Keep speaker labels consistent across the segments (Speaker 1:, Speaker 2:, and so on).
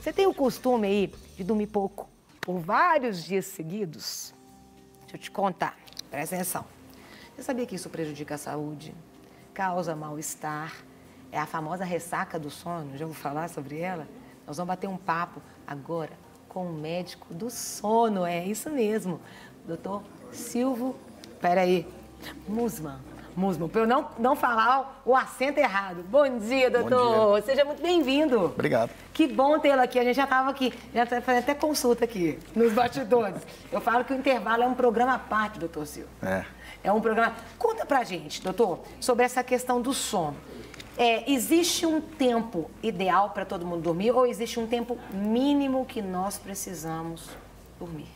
Speaker 1: Você tem o costume aí de dormir pouco por vários dias seguidos? Deixa eu te contar, presta atenção. Você sabia que isso prejudica a saúde? Causa mal-estar? É a famosa ressaca do sono, já vou falar sobre ela? Nós vamos bater um papo agora com o médico do sono, é isso mesmo. Doutor Silvio, peraí, Musman, para eu não falar o acento errado. Bom dia, doutor.
Speaker 2: Bom dia.
Speaker 1: Seja muito bem-vindo.
Speaker 2: Obrigado.
Speaker 1: Que bom tê-lo aqui. A gente já estava aqui, já tá fazendo até consulta aqui, nos bastidores. Eu falo que o intervalo é um programa à parte, doutor Silvio. É um programa... Conta pra gente, doutor, sobre essa questão do sono. Existe um tempo ideal para todo mundo dormir ou existe um tempo mínimo que nós precisamos dormir?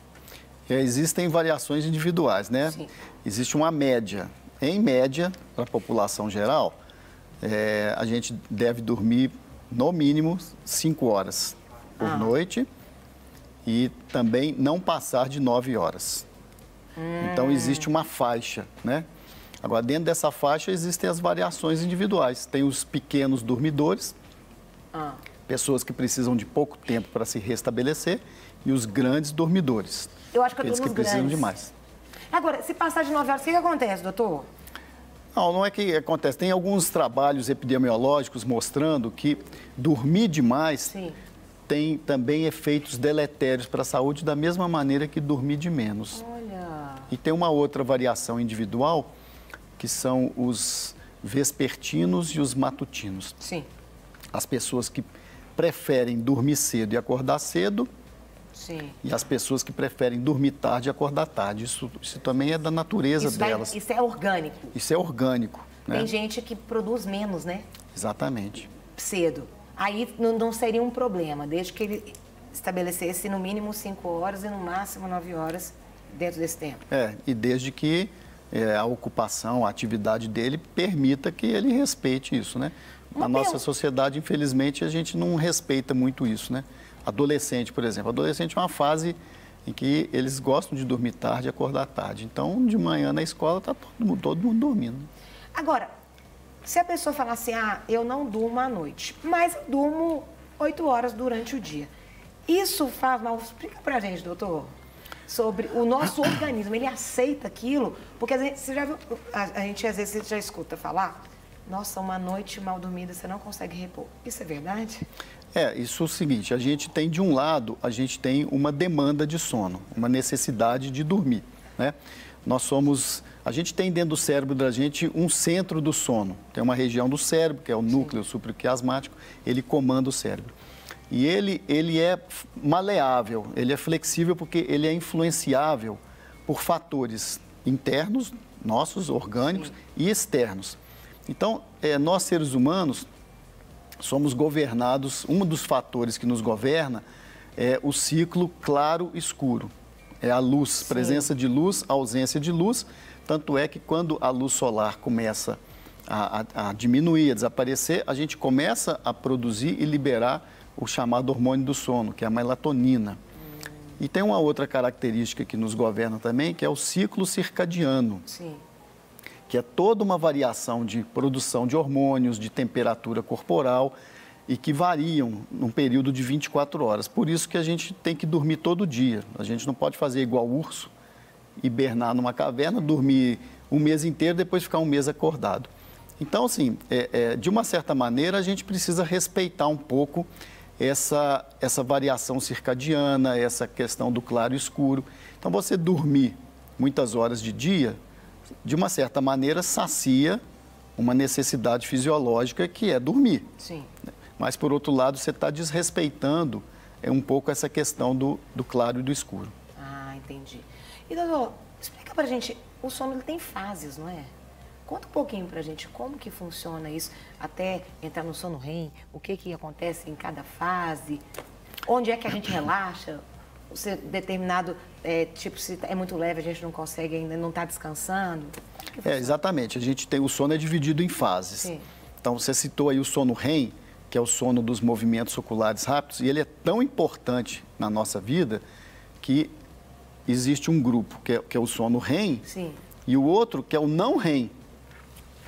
Speaker 2: Existem variações individuais, né?
Speaker 1: Sim.
Speaker 2: Existe uma média. Em média, para a população geral, a gente deve dormir no mínimo 5 horas por noite e também não passar de 9 horas. Então, existe uma faixa, né? Agora, dentro dessa faixa, existem as variações individuais. Tem os pequenos dormidores, pessoas que precisam de pouco tempo para se restabelecer, e os grandes dormidores.
Speaker 1: Eu acho que eu
Speaker 2: aqueles
Speaker 1: tô nos
Speaker 2: que precisam
Speaker 1: grandes.
Speaker 2: de mais.
Speaker 1: Agora, se passar de 9 horas, o que acontece, doutor?
Speaker 2: Não é que acontece. Tem alguns trabalhos epidemiológicos mostrando que dormir demais
Speaker 1: Sim.
Speaker 2: tem também efeitos deletérios para a saúde, da mesma maneira que dormir de menos.
Speaker 1: Olha...
Speaker 2: E tem uma outra variação individual, que são os vespertinos e os matutinos.
Speaker 1: Sim.
Speaker 2: As pessoas que preferem dormir cedo e acordar cedo,
Speaker 1: Sim.
Speaker 2: e as pessoas que preferem dormir tarde e acordar tarde. Isso também é da natureza delas.
Speaker 1: Isso é orgânico.
Speaker 2: Isso é orgânico, né?
Speaker 1: Tem gente que produz menos, né?
Speaker 2: Exatamente.
Speaker 1: Cedo. Aí não seria um problema, desde que ele estabelecesse no mínimo 5 horas e no máximo 9 horas dentro desse tempo.
Speaker 2: E desde que a ocupação, a atividade dele permita que ele respeite isso, né? Na nossa sociedade, infelizmente, a gente não respeita muito isso, né? Adolescente, por exemplo. Adolescente é uma fase em que eles gostam de dormir tarde e acordar tarde. Então, de manhã na escola, está todo mundo dormindo.
Speaker 1: Agora, se a pessoa falar assim, eu não durmo à noite, mas eu durmo 8 horas durante o dia. Isso faz mal? Explica pra gente, doutor, sobre o nosso organismo. Ele aceita aquilo? Porque você já viu, a gente às vezes já escuta falar, nossa, uma noite mal dormida, você não consegue repor. Isso é verdade?
Speaker 2: Isso é o seguinte, a gente tem, de um lado, a gente tem uma demanda de sono, uma necessidade de dormir, né? A gente tem dentro do cérebro da gente um centro do sono. Tem uma região do cérebro, que é o núcleo supraquiasmático, ele comanda o cérebro. E ele é maleável, ele é flexível porque ele é influenciável por fatores internos, nossos, orgânicos, e externos. Então, nós seres humanos somos governados, um dos fatores que nos governa é o ciclo claro-escuro. É a luz, presença de luz, ausência de luz. Tanto é que quando a luz solar começa a diminuir, a desaparecer, a gente começa a produzir e liberar o chamado hormônio do sono, que é a melatonina. E tem uma outra característica que nos governa também, que é o ciclo circadiano.
Speaker 1: Sim.
Speaker 2: Que é toda uma variação de produção de hormônios, de temperatura corporal e que variam num período de 24 horas. Por isso que a gente tem que dormir todo dia. A gente não pode fazer igual o urso, hibernar numa caverna, dormir um mês inteiro, depois ficar um mês acordado. Então, assim, de uma certa maneira, a gente precisa respeitar um pouco essa variação circadiana, essa questão do claro e escuro. Então, você dormir muitas horas de dia, de uma certa maneira, sacia uma necessidade fisiológica que é dormir.
Speaker 1: Sim.
Speaker 2: Mas, por outro lado, você está desrespeitando um pouco essa questão do claro e do escuro.
Speaker 1: Entendi. E, doutor, explica pra gente, o sono ele tem fases, não é? Conta um pouquinho pra gente como que funciona isso, até entrar no sono REM, o que acontece em cada fase, onde é que a gente relaxa, se determinado, se é muito leve, a gente não consegue ainda, não está descansando.
Speaker 2: Exatamente, o sono é dividido em fases.
Speaker 1: Sim.
Speaker 2: Então, você citou aí o sono REM, que é o sono dos movimentos oculares rápidos, e ele é tão importante na nossa vida que existe um grupo, que é o sono REM,
Speaker 1: Sim.
Speaker 2: E o outro que é o não REM,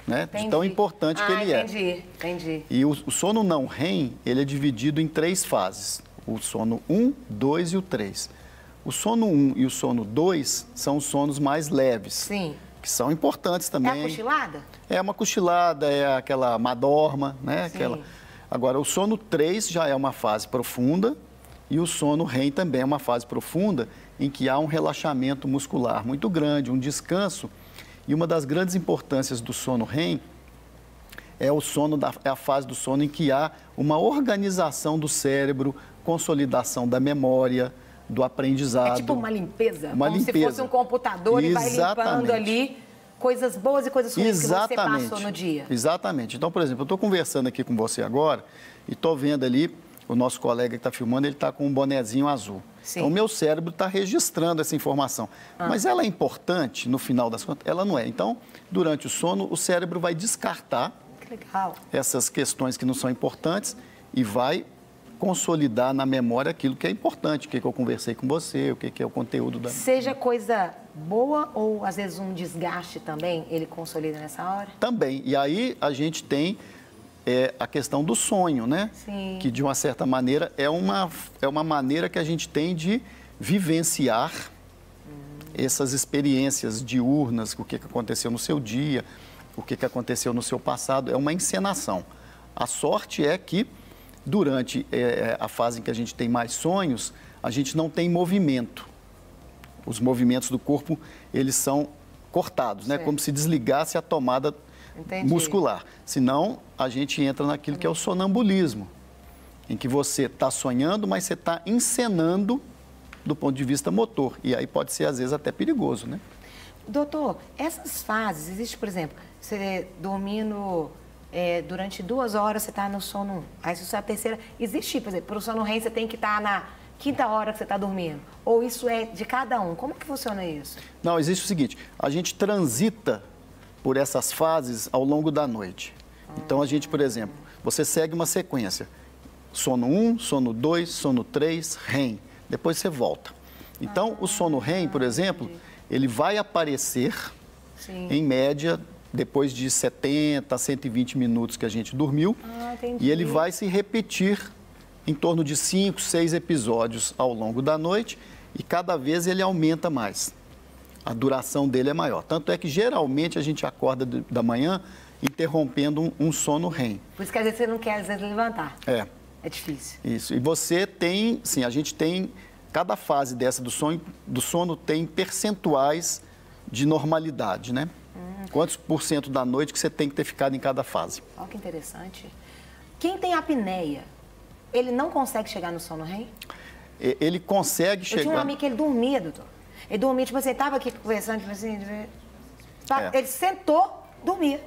Speaker 2: né? De tão importante que ele é.
Speaker 1: Entendi.
Speaker 2: E o sono não REM, ele é dividido em 3 fases. o sono 1, 2 e o 3. O sono 1 e o sono 2 são os sonos mais leves.
Speaker 1: Sim.
Speaker 2: Que são importantes também.
Speaker 1: É a cochilada?
Speaker 2: É uma cochilada, é aquela madorma, né?
Speaker 1: Sim.
Speaker 2: Agora, o sono 3 já é uma fase profunda e o sono REM também é uma fase profunda em que há um relaxamento muscular muito grande, um descanso. E uma das grandes importâncias do sono REM é a fase do sono em que há uma organização do cérebro, consolidação da memória, do aprendizado.
Speaker 1: É tipo uma limpeza?
Speaker 2: Uma
Speaker 1: como
Speaker 2: limpeza.
Speaker 1: Se fosse um computador e vai limpando ali coisas boas e coisas ruins que você passou no dia.
Speaker 2: Exatamente. Então, por exemplo, eu estou conversando aqui com você agora e estou vendo ali o nosso colega que está filmando, ele está com um bonezinho azul.
Speaker 1: Sim.
Speaker 2: Então, o meu cérebro está registrando essa informação. Mas ela é importante, no final das contas? Ela não é. Então, durante o sono, o cérebro vai descartar essas questões que não são importantes e vai consolidar na memória aquilo que é importante, o que eu conversei com você, o que é o conteúdo da...
Speaker 1: Seja coisa boa ou, às vezes, um desgaste também, ele consolida nessa hora?
Speaker 2: Também. E aí a gente tem a questão do sonho, né?
Speaker 1: Sim.
Speaker 2: Que, de uma certa maneira, é uma maneira que a gente tem de vivenciar essas experiências diurnas, o que aconteceu no seu dia, o que aconteceu no seu passado. É uma encenação. A sorte é que, durante a fase em que a gente tem mais sonhos, a gente não tem movimento. Os movimentos do corpo, eles são cortados, né? Como se desligasse a tomada muscular. Senão, a gente entra naquilo que é o sonambulismo, em que você está sonhando, mas você está encenando do ponto de vista motor. E aí pode ser, às vezes, até perigoso, né?
Speaker 1: Doutor, essas fases, existe, por exemplo, você dormindo... durante 2 horas você está no sono 1. Aí se você é a terceira, existe, por exemplo, para o sono REM você tem que estar na 5ª hora que você está dormindo. Ou isso é de cada um? Como é que funciona isso?
Speaker 2: Não, existe o seguinte, a gente transita por essas fases ao longo da noite. Então a gente, por exemplo, você segue uma sequência. Sono 1, sono 2, sono 3, REM. Depois você volta. Então o sono REM, por exemplo, ele vai aparecer, em média, depois de 70 a 120 minutos que a gente dormiu, e ele vai se repetir em torno de 5, 6 episódios ao longo da noite, e cada vez ele aumenta mais. A duração dele é maior. Tanto é que, geralmente, a gente acorda da manhã interrompendo um sono REM.
Speaker 1: Por isso que, às vezes, você não quer, às vezes, levantar. É difícil.
Speaker 2: Isso. E você tem, sim, a gente tem, cada fase dessa do sono tem percentuais de normalidade, né? Quantos % da noite que você tem que ter ficado em cada fase.
Speaker 1: Olha que interessante. Quem tem apneia, ele não consegue chegar no sono REM?
Speaker 2: Ele consegue chegar...
Speaker 1: Eu tinha um amigo que ele dormia, doutor. Ele dormia, tipo assim, estava aqui conversando, tipo assim... Ele sentou, dormia.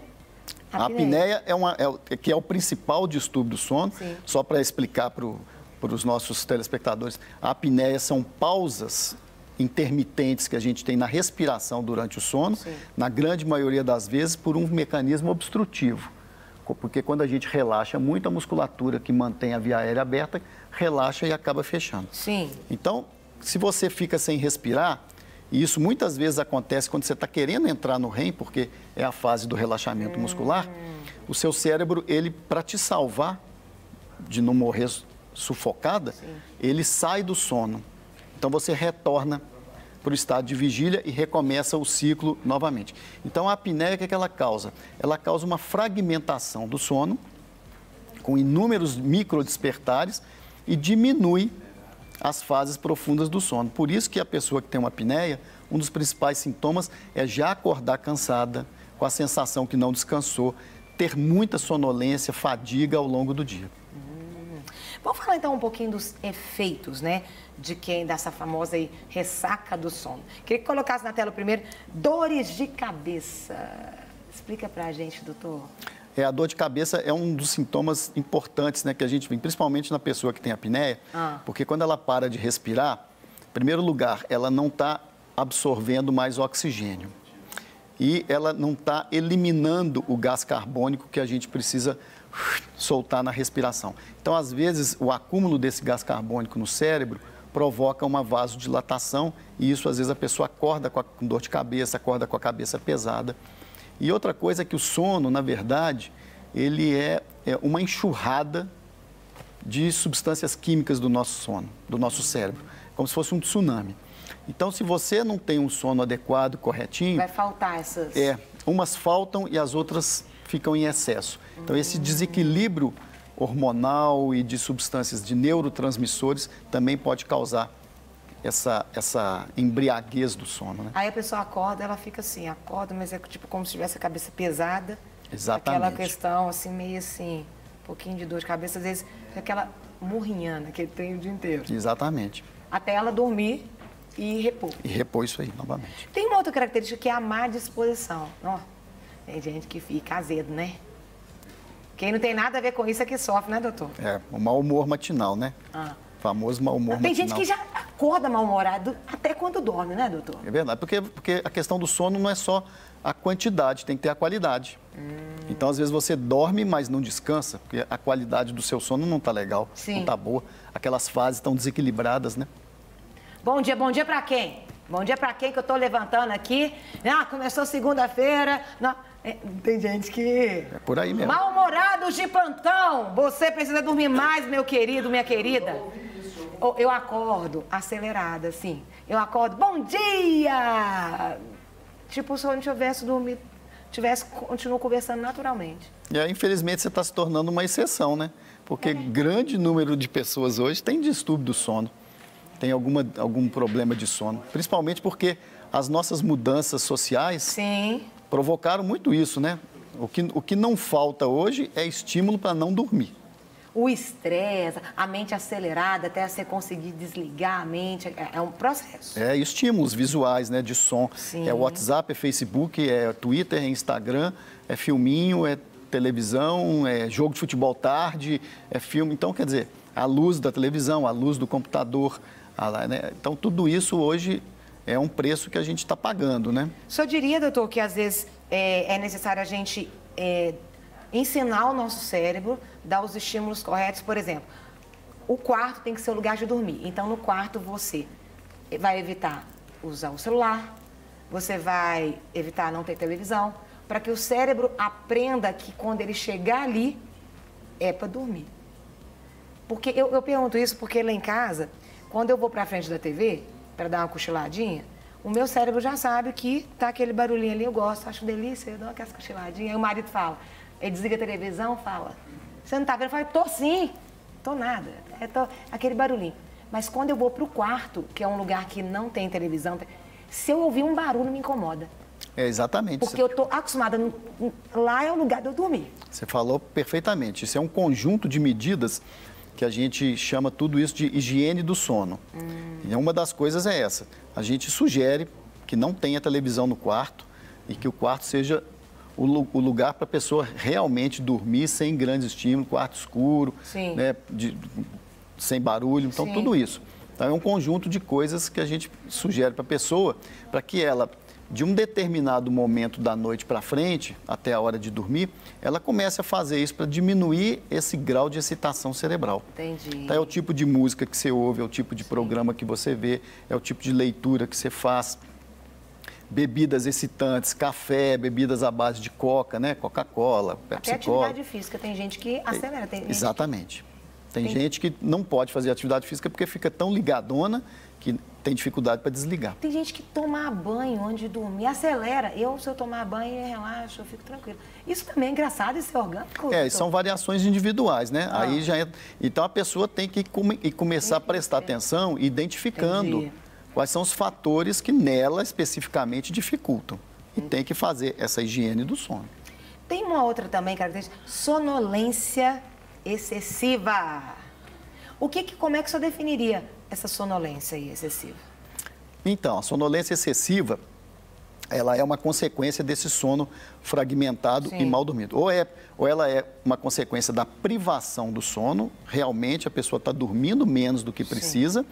Speaker 2: A apneia é o principal distúrbio do sono.
Speaker 1: Sim.
Speaker 2: Só para explicar para os nossos telespectadores, a apneia são pausas intermitentes que a gente tem na respiração durante o sono, na grande maioria das vezes por um mecanismo obstrutivo. Porque quando a gente relaxa muito, a musculatura que mantém a via aérea aberta relaxa e acaba fechando.
Speaker 1: Sim.
Speaker 2: Então, se você fica sem respirar, e isso muitas vezes acontece quando você está querendo entrar no REM, porque é a fase do relaxamento muscular, o seu cérebro, para te salvar de não morrer sufocada, ele sai do sono. Então, você retorna para o estado de vigília e recomeça o ciclo novamente. Então, a apneia, o que ela causa? Ela causa uma fragmentação do sono, com inúmeros microdespertares, e diminui as fases profundas do sono. Por isso que a pessoa que tem uma apneia, um dos principais sintomas é já acordar cansada, com a sensação que não descansou, ter muita sonolência, fadiga ao longo do dia.
Speaker 1: Vamos falar então um pouquinho dos efeitos, né, dessa famosa aí, ressaca do sono. Queria que colocasse na tela primeiro, dores de cabeça. Explica pra gente, doutor.
Speaker 2: A dor de cabeça é um dos sintomas importantes, né, que a gente vê, principalmente na pessoa que tem apneia, porque quando ela para de respirar, em primeiro lugar, ela não está absorvendo mais oxigênio e ela não está eliminando o gás carbônico que a gente precisa soltar na respiração. Então, às vezes, o acúmulo desse gás carbônico no cérebro provoca uma vasodilatação e isso, às vezes, a pessoa acorda com dor de cabeça, acorda com a cabeça pesada. E outra coisa é que o sono, na verdade, ele é uma enxurrada de substâncias químicas do nosso sono, do nosso cérebro, como se fosse um tsunami. Então, se você não tem um sono adequado, corretinho...
Speaker 1: Vai faltar essas...
Speaker 2: umas faltam e as outras ficam em excesso. Então, esse desequilíbrio hormonal e de substâncias de neurotransmissores também pode causar essa embriaguez do sono, né?
Speaker 1: Aí a pessoa acorda, ela fica assim, acorda, mas é tipo como se tivesse a cabeça pesada.
Speaker 2: Exatamente.
Speaker 1: Aquela questão, assim, meio assim, um pouquinho de dor de cabeça, às vezes, aquela murrinhana que ele tem o dia inteiro.
Speaker 2: Exatamente.
Speaker 1: Até ela dormir e repor.
Speaker 2: E repor isso aí, novamente.
Speaker 1: Tem uma outra característica que é a má disposição. Ó, tem gente que fica azedo, né? Quem não tem nada a ver com isso é que sofre, né, doutor?
Speaker 2: O mau humor matinal, né? Famoso mau humor matinal.
Speaker 1: Tem gente que já acorda mal-humorado até quando dorme, né, doutor?
Speaker 2: É verdade, porque a questão do sono não é só a quantidade, tem que ter a qualidade. Então, às vezes, você dorme, mas não descansa, porque a qualidade do seu sono não está legal, não está boa. Aquelas fases estão desequilibradas, né?
Speaker 1: Bom dia para quem? Bom dia para quem que eu estou levantando aqui? Começou segunda-feira. Tem gente que...
Speaker 2: É por aí mesmo.
Speaker 1: Mal-humorados de plantão. Você precisa dormir mais, meu querido, minha querida. Eu acordo acelerada, assim. Eu acordo, bom dia! Tipo, se eu não tivesse dormido, continuo conversando naturalmente.
Speaker 2: E aí, infelizmente, você está se tornando uma exceção, né? Porque grande número de pessoas hoje tem distúrbio do sono. Tem algum problema de sono. Principalmente porque as nossas mudanças sociais provocaram muito isso, né? O que não falta hoje é estímulo para não dormir.
Speaker 1: O estresse, a mente acelerada, até você conseguir desligar a mente, é um processo.
Speaker 2: Estímulos visuais, né, de som.
Speaker 1: Sim.
Speaker 2: É WhatsApp, é Facebook, é Twitter, é Instagram, é filminho, é televisão, é jogo de futebol tarde, é filme. Então, quer dizer, a luz da televisão, a luz do computador, né? Então, tudo isso hoje é um preço que a gente está pagando, né?
Speaker 1: O senhor diria, doutor, que às vezes é necessário a gente ensinar o nosso cérebro, dar os estímulos corretos? Por exemplo, o quarto tem que ser o lugar de dormir. Então, no quarto, você vai evitar usar o celular, você vai evitar não ter televisão, para que o cérebro aprenda que quando ele chegar ali, é para dormir. Porque eu pergunto isso porque lá em casa, quando eu vou para frente da TV, para dar uma cochiladinha, o meu cérebro já sabe que tá aquele barulhinho ali, eu gosto, acho delícia, eu dou aquelas cochiladinhas. Aí o marido fala, ele desliga a televisão, fala, você não tá vendo? Eu falo, tô sim, tô nada, aquele barulhinho. Mas quando eu vou pro quarto, que é um lugar que não tem televisão, se eu ouvir um barulho, me incomoda.
Speaker 2: Exatamente.
Speaker 1: Porque eu tô acostumada, lá é o lugar de eu dormir.
Speaker 2: Você falou perfeitamente, isso é um conjunto de medidas que a gente chama tudo isso de higiene do sono. E uma das coisas é essa, a gente sugere que não tenha televisão no quarto e que o quarto seja o lugar para a pessoa realmente dormir sem grandes estímulos, quarto escuro, né, sem barulho, então tudo isso. Então é um conjunto de coisas que a gente sugere para a pessoa, para que ela, de um determinado momento da noite para frente, até a hora de dormir, ela comece a fazer isso para diminuir esse grau de excitação cerebral.
Speaker 1: Entendi.
Speaker 2: Então, é o tipo de música que você ouve, é o tipo de programa que você vê, é o tipo de leitura que você faz. Bebidas excitantes, café, bebidas à base de coca, né? Coca-Cola, Pepsi-Cola.
Speaker 1: Até atividade física, tem gente que acelera.
Speaker 2: Exatamente. Tem gente que não pode fazer atividade física porque fica tão ligadona que tem dificuldade para desligar.
Speaker 1: Tem gente que toma banho antes de dormir, acelera. Se eu tomar banho, eu relaxo, eu fico tranquilo. Isso também é engraçado, isso é orgânico?
Speaker 2: São variações individuais, né? Aí já então a pessoa tem que começar a prestar atenção, identificando quais são os fatores que nela especificamente dificultam. E tem que fazer essa higiene do sono.
Speaker 1: Tem uma outra também característica, sonolência excessiva. Como é que o senhor definiria essa sonolência aí excessiva?
Speaker 2: Então, a sonolência excessiva, ela é uma consequência desse sono fragmentado e mal dormido. Ou ela é uma consequência da privação do sono, realmente a pessoa está dormindo menos do que precisa,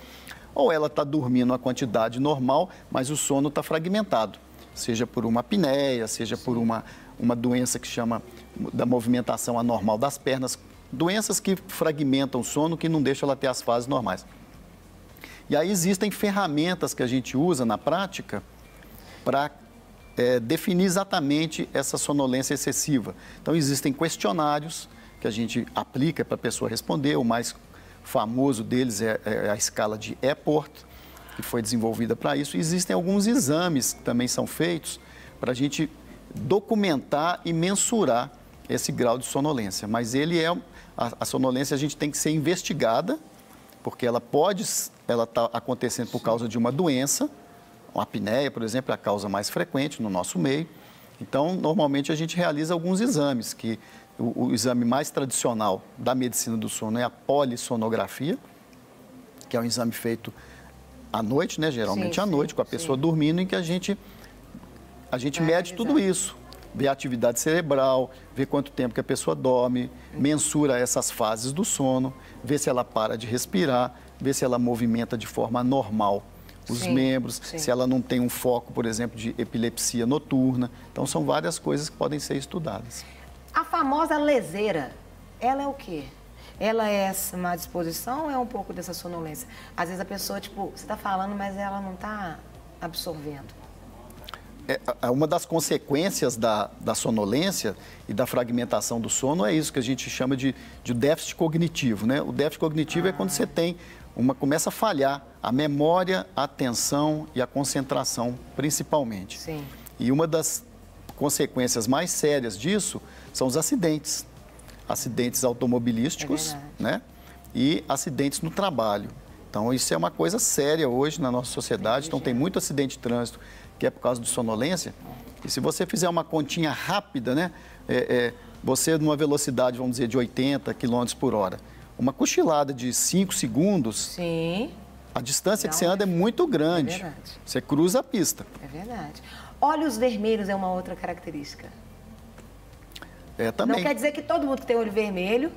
Speaker 2: ou ela está dormindo a quantidade normal, mas o sono está fragmentado, seja por uma apneia, seja por uma doença que chama da movimentação anormal das pernas, doenças que fragmentam o sono, que não deixam ela ter as fases normais. E aí existem ferramentas que a gente usa na prática para definir exatamente essa sonolência excessiva. Então, existem questionários que a gente aplica para a pessoa responder. O mais famoso deles é a escala de Epworth, que foi desenvolvida para isso. E existem alguns exames que também são feitos para a gente documentar e mensurar esse grau de sonolência. Mas a sonolência a gente tem que ser investigada, porque ela está acontecendo por causa de uma doença. A apneia, por exemplo, é a causa mais frequente no nosso meio. Então, normalmente a gente realiza alguns exames, que o exame mais tradicional da medicina do sono é a polissonografia, que é um exame feito à noite, né? Geralmente à noite, com a pessoa dormindo, em que a gente mede tudo isso. Vê a atividade cerebral, vê quanto tempo que a pessoa dorme, mensura essas fases do sono, vê se ela para de respirar, vê se ela movimenta de forma normal os membros, se ela não tem um foco, por exemplo, de epilepsia noturna. Então, são várias coisas que podem ser estudadas.
Speaker 1: A famosa leseira, ela é o quê? Ela é essa má disposição ou é um pouco dessa sonolência? Às vezes a pessoa, tipo, você está falando, mas ela não está absorvendo.
Speaker 2: Uma das consequências da sonolência e da fragmentação do sono é isso que a gente chama de déficit cognitivo, né? O déficit cognitivo é quando você começa a falhar a memória, a atenção e a concentração, principalmente.
Speaker 1: Sim.
Speaker 2: E uma das consequências mais sérias disso são os acidentes. Acidentes automobilísticos, né? E acidentes no trabalho. Então, isso é uma coisa séria hoje na nossa sociedade. Então, tem muito acidente de trânsito que é por causa de sonolência. E se você fizer uma continha rápida, né? Você numa velocidade, vamos dizer, de 80 km por hora, uma cochilada de 5 segundos,
Speaker 1: sim,
Speaker 2: a distância que você anda é muito grande.
Speaker 1: É verdade.
Speaker 2: Você cruza a pista.
Speaker 1: É verdade. Olhos vermelhos é uma outra característica.
Speaker 2: Também.
Speaker 1: Não quer dizer que todo mundo que tem olho vermelho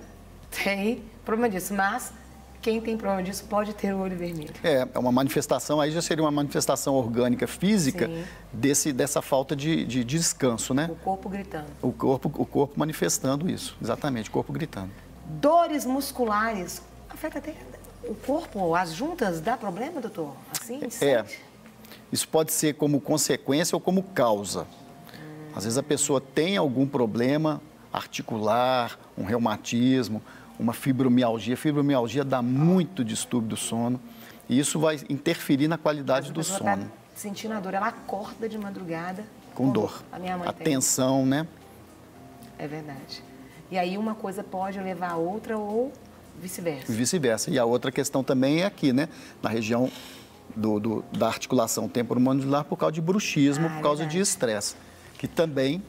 Speaker 1: tem problema disso, mas quem tem problema disso pode ter o olho vermelho. É
Speaker 2: uma manifestação, aí já seria uma manifestação orgânica, física, dessa falta de descanso, né?
Speaker 1: O corpo gritando.
Speaker 2: O corpo manifestando isso, exatamente, o corpo gritando.
Speaker 1: Dores musculares, afeta até o corpo, as juntas, dá problema, doutor? Assim,
Speaker 2: isso pode ser como consequência ou como causa. Às vezes a pessoa tem algum problema articular, um reumatismo, uma fibromialgia. Fibromialgia dá muito distúrbio do sono e isso vai interferir na qualidade do sono.
Speaker 1: Tá sentindo a dor, ela acorda de madrugada
Speaker 2: com dor.
Speaker 1: A minha mãe
Speaker 2: tem. Tensão, né?
Speaker 1: É verdade. E aí uma coisa pode levar a outra ou vice-versa.
Speaker 2: Vice-versa. E a outra questão também é aqui, né? Na região da articulação temporomandibular por causa de bruxismo, por causa de estresse, que também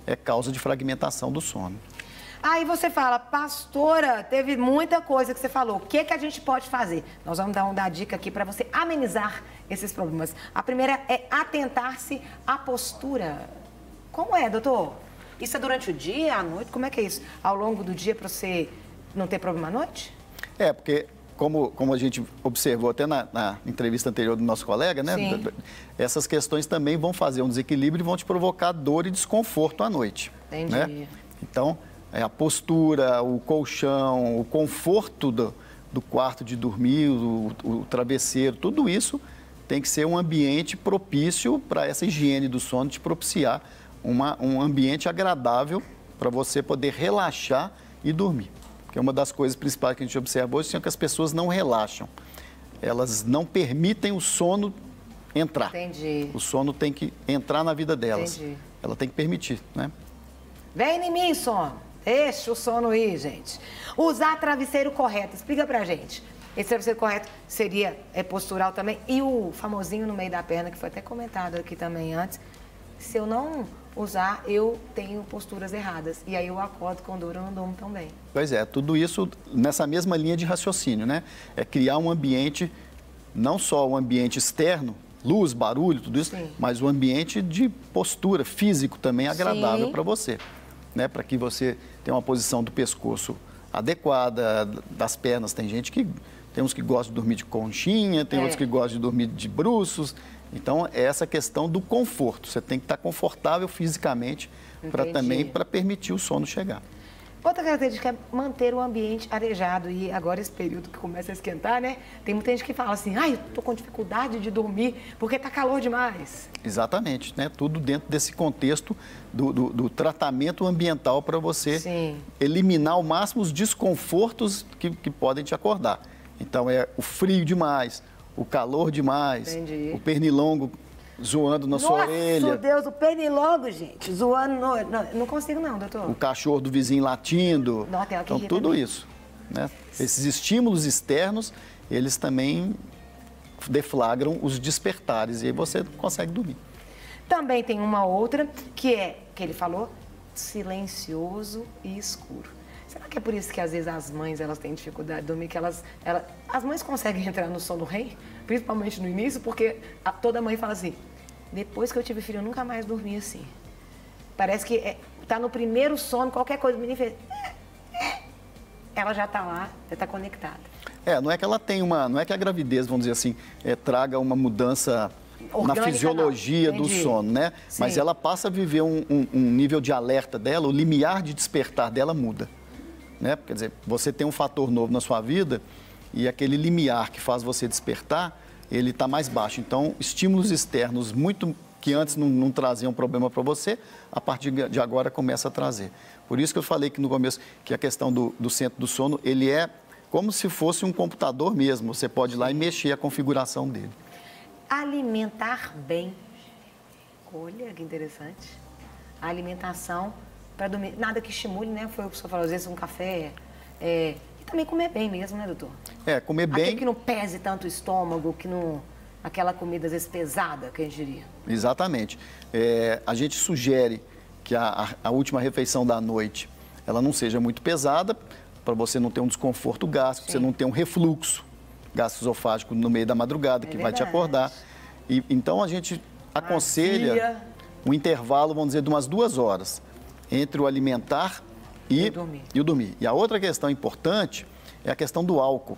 Speaker 2: é causa de fragmentação do sono.
Speaker 1: Aí você fala, pastora, teve muita coisa que você falou. O que a gente pode fazer? Nós vamos dar uma dica aqui para você amenizar esses problemas. A primeira é atentar-se à postura. Como é, doutor? Isso é durante o dia, à noite? Como é que é isso? Ao longo do dia para você não ter problema à noite?
Speaker 2: Porque como a gente observou até na entrevista anterior do nosso colega, né?
Speaker 1: Sim.
Speaker 2: Essas questões também vão fazer um desequilíbrio e vão te provocar dor e desconforto à noite.
Speaker 1: Entendi.
Speaker 2: Né? Então, a postura, o colchão, o conforto do quarto de dormir, o travesseiro, tudo isso tem que ser um ambiente propício para essa higiene do sono, te propiciar um ambiente agradável para você poder relaxar e dormir. Porque uma das coisas principais que a gente observa hoje é que as pessoas não relaxam. Elas não permitem o sono entrar.
Speaker 1: Entendi.
Speaker 2: O sono tem que entrar na vida delas.
Speaker 1: Entendi.
Speaker 2: Ela tem que permitir, né?
Speaker 1: Vem em mim, sono. Deixa o sono ir, gente. Usar travesseiro correto. Explica pra gente. Esse travesseiro correto seria postural também. E o famosinho no meio da perna, que foi até comentado aqui também antes. Se eu não usar, eu tenho posturas erradas. E aí eu acordo com dor, eu não durmo tão bem.
Speaker 2: Pois é, tudo isso nessa mesma linha de raciocínio, né? É criar um ambiente, não só o ambiente externo, luz, barulho, tudo isso,
Speaker 1: sim,
Speaker 2: mas o ambiente de postura, físico também agradável para você, né? Para que você tenha uma posição do pescoço adequada, das pernas. Tem uns que gostam de dormir de conchinha, tem outros que gostam de dormir de bruços. Então, é essa questão do conforto. Você tem que estar confortável fisicamente para permitir o sono chegar.
Speaker 1: Outra característica é manter o ambiente arejado. E agora esse período que começa a esquentar, né? Tem muita gente que fala assim, ai, eu tô com dificuldade de dormir porque tá calor demais.
Speaker 2: Exatamente, né? Tudo dentro desse contexto do tratamento ambiental para você eliminar ao máximo os desconfortos que podem te acordar. Então, é o frio demais, o calor demais, o pernilongo zoando na sua orelha.
Speaker 3: Nossa, Deus, o pernilongo, gente, zoando.
Speaker 1: Não consigo não, doutor.
Speaker 2: O cachorro do vizinho latindo.
Speaker 1: Não,
Speaker 2: então, tudo também. Isso. Né? Esses estímulos externos, eles também deflagram os despertares e aí você consegue dormir.
Speaker 1: Também tem uma outra que ele falou, silencioso e escuro. Será que é por isso que às vezes as mães elas têm dificuldade de dormir, que as mães conseguem entrar no sono REM, principalmente no início, porque toda mãe fala assim, depois que eu tive filho eu nunca mais dormi assim. Parece que tá no primeiro sono, qualquer coisa o menino fez, ela já tá lá, já tá conectada.
Speaker 2: Não é que ela tem não é que a gravidez, vamos dizer assim, traga uma mudança orgânica, na fisiologia do sono, né? Sim. Mas ela passa a viver um nível de alerta dela, o limiar de despertar dela muda. Né? Quer dizer, você tem um fator novo na sua vida e aquele limiar que faz você despertar, ele está mais baixo. Então, estímulos externos que antes não traziam problema para você, a partir de agora começa a trazer. Por isso que eu falei que no começo que a questão do centro do sono, ele é como se fosse um computador mesmo. Você pode ir lá e mexer a configuração dele.
Speaker 1: Alimentar bem. Olha que interessante. A alimentação para dormir, nada que estimule, né? Foi o que o senhor falou, às vezes um café. E também comer bem mesmo, né, doutor?
Speaker 2: Comer bem.
Speaker 1: Aquilo que não pese tanto o estômago, que não. Aquela comida, às vezes, pesada, que a gente diria.
Speaker 2: Exatamente. A gente sugere que a última refeição da noite ela não seja muito pesada, para você não ter um desconforto gástrico, você não ter um refluxo gastroesofágico no meio da madrugada, que vai te acordar. Então, a gente aconselha um intervalo, vamos dizer, de umas 2 horas entre o alimentar e o dormir. E a outra questão importante é a questão do álcool.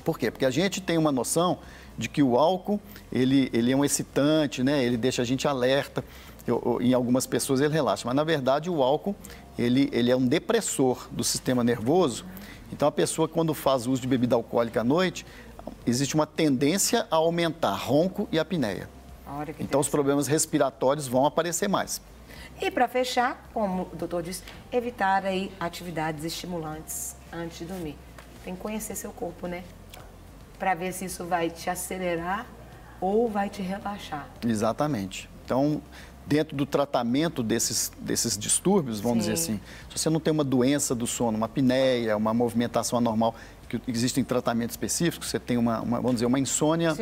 Speaker 2: Por quê? Porque a gente tem uma noção de que o álcool, ele é um excitante, né? Ele deixa a gente alerta. Em algumas pessoas ele relaxa, mas na verdade o álcool, ele é um depressor do sistema nervoso. Então a pessoa, quando faz uso de bebida alcoólica à noite, existe uma tendência a aumentar ronco e apneia. Então os problemas respiratórios vão aparecer mais.
Speaker 1: E para fechar, como o doutor disse, evitar aí atividades estimulantes antes de dormir. Tem que conhecer seu corpo, né? Para ver se isso vai te acelerar ou vai te relaxar.
Speaker 2: Exatamente. Então, dentro do tratamento desses distúrbios, vamos dizer assim, se você não tem uma doença do sono, uma apneia, uma movimentação anormal, que existem tratamentos específicos, você tem vamos dizer, uma insônia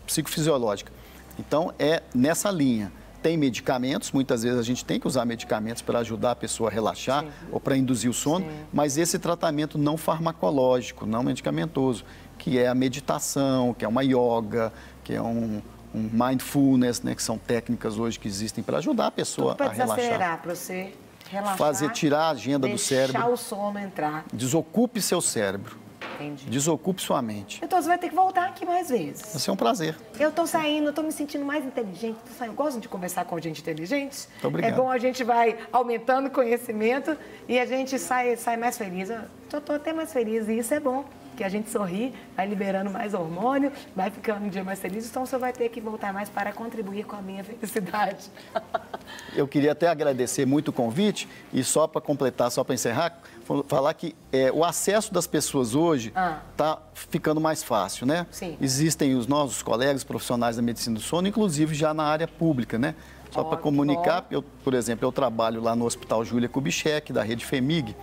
Speaker 2: psicofisiológica. Então, é nessa linha. Tem medicamentos, muitas vezes a gente tem que usar medicamentos para ajudar a pessoa a relaxar ou para induzir o sono, mas esse tratamento não farmacológico, não medicamentoso, que é a meditação, que é uma yoga, que é um mindfulness, né, que são técnicas hoje que existem para ajudar a pessoa a relaxar.
Speaker 1: Para você relaxar,
Speaker 2: tirar a agenda do cérebro.
Speaker 1: Deixar o sono entrar.
Speaker 2: Desocupe seu cérebro.
Speaker 1: Entendi.
Speaker 2: Desocupe sua mente.
Speaker 1: Então você vai ter que voltar aqui mais vezes.
Speaker 2: Vai ser um prazer.
Speaker 1: Eu estou saindo, eu estou me sentindo mais inteligente. Eu gosto de conversar com gente inteligente.
Speaker 2: Muito obrigado.
Speaker 1: É bom, a gente vai aumentando o conhecimento e a gente sai mais feliz. Eu estou até mais feliz e isso é bom. Que a gente sorri, vai liberando mais hormônio, vai ficando um dia mais feliz, então você vai ter que voltar mais para contribuir com a minha felicidade.
Speaker 2: Eu queria até agradecer muito o convite e só para completar, só para encerrar, falar que o acesso das pessoas hoje está ficando mais fácil, né?
Speaker 1: Sim.
Speaker 2: Existem os nossos colegas profissionais da medicina do sono, inclusive já na área pública, né? Só para comunicar, por exemplo, eu trabalho lá no Hospital Júlia Kubitschek, da rede FEMIG,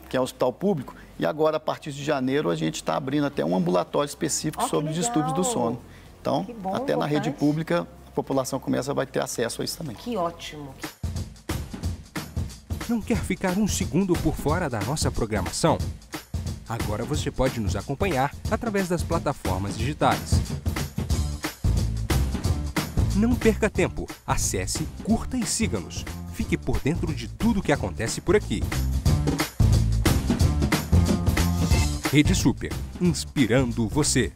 Speaker 2: que é um hospital público, e agora, a partir de janeiro, a gente está abrindo até um ambulatório específico sobre distúrbios do sono. Então, até na rede pública, a população vai ter acesso a isso também.
Speaker 1: Que ótimo!
Speaker 4: Não quer ficar um segundo por fora da nossa programação? Agora você pode nos acompanhar através das plataformas digitais. Não perca tempo, acesse, curta e siga-nos. Fique por dentro de tudo o que acontece por aqui. Rede Super, inspirando você.